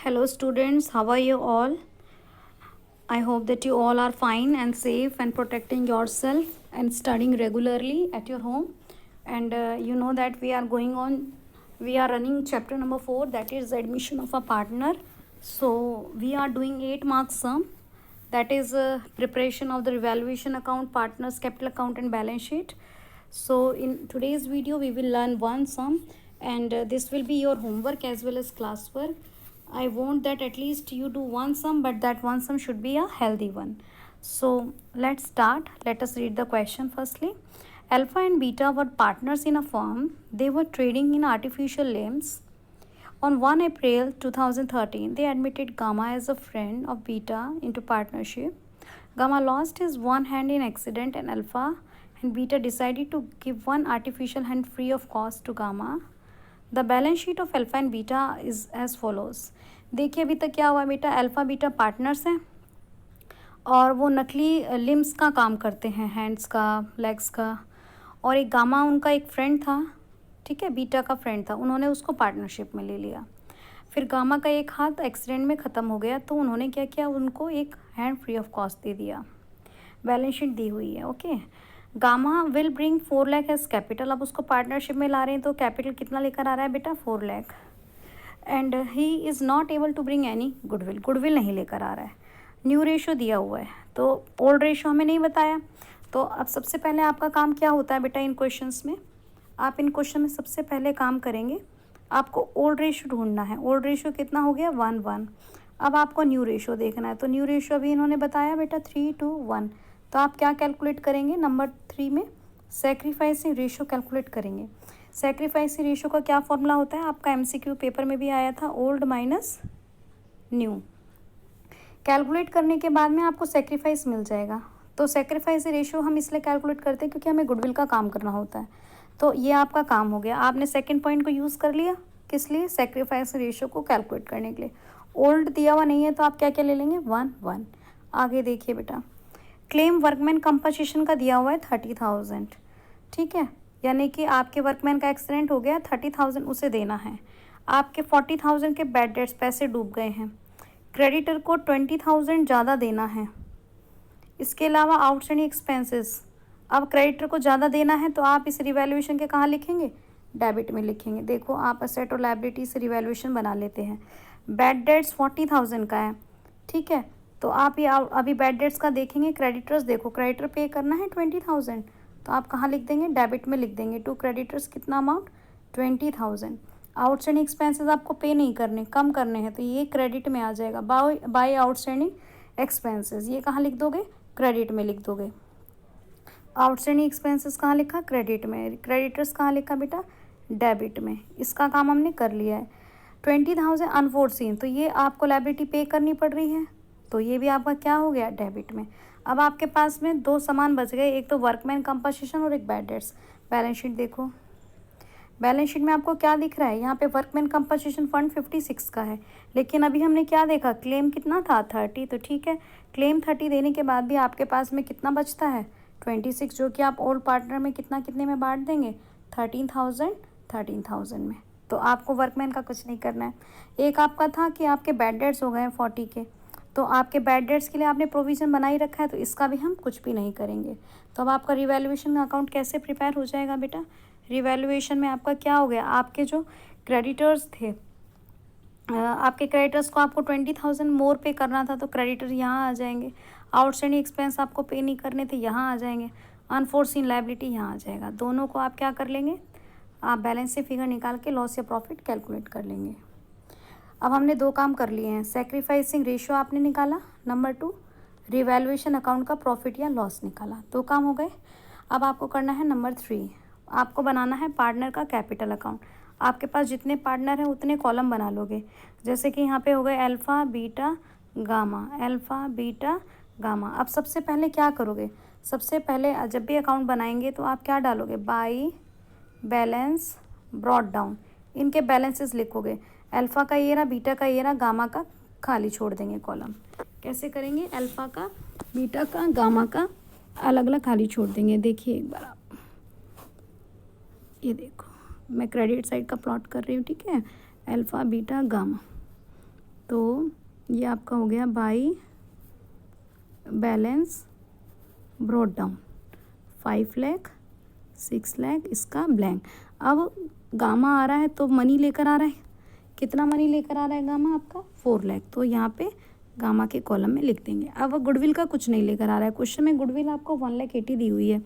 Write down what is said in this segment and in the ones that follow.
Hello, students. How are you all? I hope that you all are fine and safe and protecting yourself and studying regularly at your home. And you know that we are running chapter number 4, that is admission of a partner. So, we are doing 8 marks sum, that is preparation of the revaluation account, partners, capital account, and balance sheet. So, in today's video, we will learn one sum, and this will be your homework as well as classwork. I want that at least you do one sum, but that one sum should be a healthy one. So let's start. Let us read the question firstly. Alpha and beta were partners in a firm. They were trading in artificial limbs. On 1 April 2013, they admitted Gamma as a friend of Beta into partnership. Gamma lost his one hand in accident, and Alpha and Beta decided to give one artificial hand free of cost to Gamma. The balance sheet of alpha and beta is as follows. देखिए अभी तक क्या हुआ बेटा, alpha beta partners हैं और वो नकली लिम्स का काम करते हैं, हैंड्स का, लेग्स का। और एक गामा उनका एक फ्रेंड था, ठीक है, बीटा का फ्रेंड था, उन्होंने उसको पार्टनरशिप में ले लिया। फिर गामा का एक हाथ एक्सीडेंट में ख़त्म हो गया, तो उन्होंने क्या किया, उनको एक हैंड फ्री ऑफ कॉस्ट दे दिया। बैलेंस शीट दी हुई है, okay. Gamma will bring 4 lakh as capital. अब उसको पार्टनरशिप में ला रहे हैं तो कैपिटल कितना लेकर आ रहा है बेटा, 4 lakh. And he is not able to bring any goodwill, goodwill नहीं लेकर आ रहा है। न्यू रेशो दिया हुआ है, तो ओल्ड रेशो हमें नहीं बताया। तो अब सबसे पहले आपका काम क्या होता है बेटा इन क्वेश्चंस में, आप इन क्वेश्चन में सबसे पहले काम करेंगे, आपको ओल्ड रेशो ढूंढना है। ओल्ड रेशो कितना हो गया, 1:1। अब आपको न्यू रेशो देखना है, तो न्यू रेशो अभी इन्होंने बताया बेटा 3:1। तो आप क्या कैलकुलेट करेंगे, नंबर 3 में सेक्रीफाइसिंग रेशो कैलकुलेट करेंगे। सेक्रीफाइसिंग रेशो का क्या फॉर्मूला होता है, आपका एमसीक्यू पेपर में भी आया था, ओल्ड माइनस न्यू। कैलकुलेट करने के बाद में आपको सेक्रीफाइस मिल जाएगा। तो सेक्रीफाइस रेशो हम इसलिए कैलकुलेट करते हैं क्योंकि हमें गुडविल का काम करना होता है। तो ये आपका काम हो गया, आपने सेकेंड पॉइंट को यूज़ कर लिया, किस लिए, सेक्रीफाइस रेशो को कैलकुलेट करने के लिए। ओल्ड दिया हुआ नहीं है तो आप क्या क्या ले लेंगे, 1:1। आगे देखिए बेटा, क्लेम वर्कमैन कंपनसेशन का दिया हुआ है 30,000, ठीक है, यानी कि आपके वर्कमैन का एक्सीडेंट हो गया, 30,000 उसे देना है। आपके 40,000 के बैड डेट्स पैसे डूब गए हैं, क्रेडिटर को 20,000 ज़्यादा देना है। इसके अलावा आउटस्टैंडिंग एक्सपेंसेस, अब क्रेडिटर को ज़्यादा देना है तो आप इस रिवैल्यूएशन के कहाँ लिखेंगे, डेबिट में लिखेंगे। देखो आप असेट और लायबिलिटी से रिवैल्यूएशन बना लेते हैं। बैड डेट्स 40,000 का है, ठीक है, तो आप ये अभी बैड डेट्स का देखेंगे। क्रेडिटर्स देखो, क्रेडिटर पे करना है 20,000, तो आप कहाँ लिख देंगे, डेबिट में लिख देंगे। टू क्रेडिटर्स कितना अमाउंट, 20,000। आउटस्टैंडिंग एक्सपेंसेस आपको पे नहीं करने, कम करने हैं, तो ये क्रेडिट में आ जाएगा। बाय आउटस्टैंडिंग एक्सपेंसेस, ये कहाँ लिख दोगे, क्रेडिट में लिख दोगे। आउटस्टैंडिंग एक्सपेंसेस कहाँ लिखा, क्रेडिट में। क्रेडिटर्स कहाँ लिखा बेटा, डेबिट में। इसका काम हमने कर लिया है। 20,000 अनफोर्सीन, तो ये आपको लायबिलिटी पे करनी पड़ रही है, तो ये भी आपका क्या हो गया, डेबिट में। अब आपके पास में 2 सामान बच गए, एक तो वर्कमैन कंपनसेशन और एक बैड डेट्स। बैलेंस शीट देखो, बैलेंस शीट में आपको क्या दिख रहा है, यहाँ पे वर्कमैन कंपनसेशन फंड 56 का है, लेकिन अभी हमने क्या देखा, क्लेम कितना था, 30, तो ठीक है, क्लेम 30 देने के बाद भी आपके पास में कितना बचता है, 26, जो कि आप ओल्ड पार्टनर में कितने में बांट देंगे, 13,000 में। तो आपको वर्कमैन का कुछ नहीं करना है। एक आपका था कि आपके बैड डेट्स हो गए 40 के, तो आपके बैड डेट्स के लिए आपने प्रोविज़न बना ही रखा है, तो इसका भी हम कुछ भी नहीं करेंगे। तो अब आपका रिवैल्यूएशन अकाउंट कैसे प्रिपेयर हो जाएगा बेटा, रिवैल्यूएशन में आपका क्या हो गया, आपके जो क्रेडिटर्स थे, आपके क्रेडिटर्स को आपको 20,000 मोर पे करना था, तो क्रेडिटर यहाँ आ जाएंगे। आउटस्टैंडिंग एक्सपेंस आपको पे नहीं करने थे, यहाँ आ जाएंगे। अनफोर्सीन लायबिलिटी यहाँ आ जाएगा। दोनों को आप क्या कर लेंगे, आप बैलेंस से फिगर निकाल के लॉस या प्रॉफिट कैलकुलेट कर लेंगे। अब हमने 2 काम कर लिए हैं, सेक्रीफाइसिंग रेशियो आपने निकाला, नंबर 2 रिवैल्यूएशन अकाउंट का प्रॉफिट या लॉस निकाला, 2 काम हो गए। अब आपको करना है नंबर 3, आपको बनाना है पार्टनर का कैपिटल अकाउंट। आपके पास जितने पार्टनर हैं उतने कॉलम बना लोगे, जैसे कि यहाँ पे हो गए alpha beta gamma, alpha beta gamma. अब सबसे पहले क्या करोगे, सबसे पहले जब भी अकाउंट बनाएंगे तो आप क्या डालोगे, बाई बैलेंस ब्रॉट डाउन, इनके बैलेंसेस लिखोगे। अल्फ़ा का ये रहा, बीटा का ये रहा, गामा का खाली छोड़ देंगे कॉलम। कैसे करेंगे, अल्फ़ा का, बीटा का, गामा का अलग अलग खाली छोड़ देंगे। देखिए एक बार आप, ये देखो मैं क्रेडिट साइड का प्लॉट कर रही हूँ, ठीक है, अल्फ़ा बीटा गामा, तो ये आपका हो गया by balance brought down 5 lakh 6 lakh, इसका ब्लैंक। अब गामा आ रहा है तो मनी लेकर आ रहा है, कितना मनी लेकर आ रहा है गामा आपका 4 लाख, तो यहाँ पे गामा के कॉलम में लिख देंगे। अब गुडविल का कुछ नहीं लेकर आ रहा है, क्वेश्चन में गुडविल आपको 1,80,000 दी हुई है,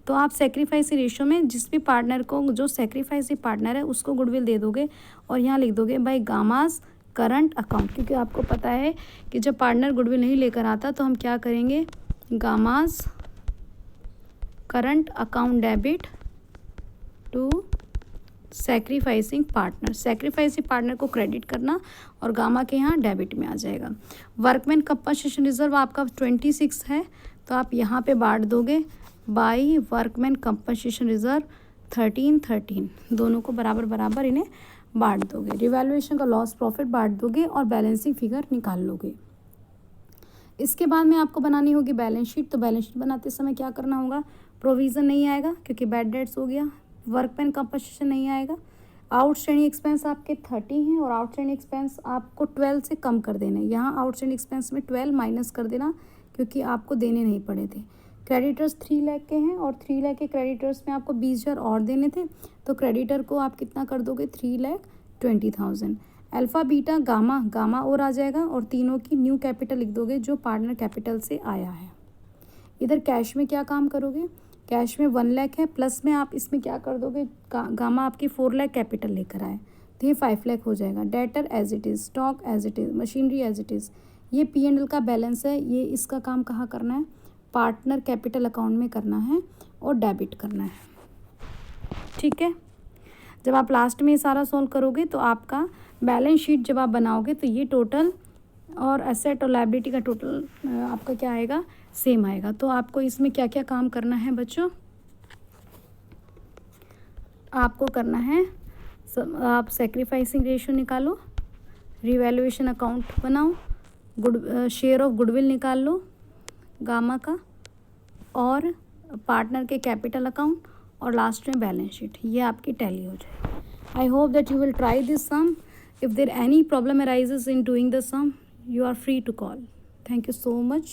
तो आप सेक्रीफाइस रेशियो में जिस भी पार्टनर को, जो सेक्रीफाइस पार्टनर है उसको गुडविल दे दोगे और यहाँ लिख दोगे बाई गामास करंट अकाउंट, क्योंकि आपको पता है कि जब पार्टनर गुडविल नहीं लेकर आता तो हम क्या करेंगे, Gamma's current account debit to sacrificing partner, sacrificing partner को क्रेडिट करना और गामा के यहाँ डेबिट में आ जाएगा। वर्कमैन कंपनसेशन रिजर्व आपका 26 है, तो आप यहाँ पे बांट दोगे बाई वर्कमैन कंपनसेशन रिजर्व 13, दोनों को बराबर बराबर इन्हें बांट दोगे। रिवैल्यूएशन का लॉस प्रॉफिट बांट दोगे और बैलेंसिंग फिगर निकाल लोगे। इसके बाद में आपको बनानी होगी बैलेंस शीट, तो बैलेंस शीट बनाते समय क्या करना होगा, प्रोविज़न नहीं आएगा क्योंकि बैड डेट्स हो गया, वर्कमैन कंपनसेशन नहीं आएगा, आउटस्टैंडिंग एक्सपेंस आपके 30 हैं और आउटस्टैंडिंग एक्सपेंस आपको 12 से कम कर देने, यहाँ आउटस्टैंडिंग एक्सपेंस में 12 माइनस कर देना क्योंकि आपको देने नहीं पड़े थे। क्रेडिटर्स 3 लाख के हैं और 3 लाख के क्रेडिटर्स में आपको 20,000 और देने थे, तो क्रेडिटर को आप कितना कर दोगे 3,20,000। अल्फ़ा बीटा गामा, गामा और आ जाएगा और तीनों की न्यू कैपिटल लिख दोगे जो पार्टनर कैपिटल से आया है। इधर कैश में क्या काम करोगे, कैश में 1 लाख है, प्लस में आप इसमें क्या कर दोगे, गामा आपकी 4 लाख कैपिटल लेकर आए तो ये 5 लाख हो जाएगा। Debtor as it is, stock as it is, machinery as it is. ये P&L का बैलेंस है, ये इसका काम कहाँ करना है, पार्टनर कैपिटल अकाउंट में करना है और डेबिट करना है, ठीक है। जब आप लास्ट में ये सारा सॉल्व करोगे तो आपका बैलेंस शीट जब आप बनाओगे तो ये टोटल और एसेट और लायबिलिटी का टोटल आपका क्या आएगा, सेम आएगा। तो आपको इसमें क्या क्या काम करना है बच्चों, आपको करना है आप सेक्रीफाइसिंग रेशियो निकालो, रिवैल्यूएशन अकाउंट बनाओ, शेयर ऑफ गुडविल निकाल लो गामा का, और पार्टनर के कैपिटल अकाउंट, और लास्ट में बैलेंस शीट, ये आपकी टैली हो जाए। I hope that you will try this sum. If there any problem arises in doing the sum, you are free to call. Thank you so much.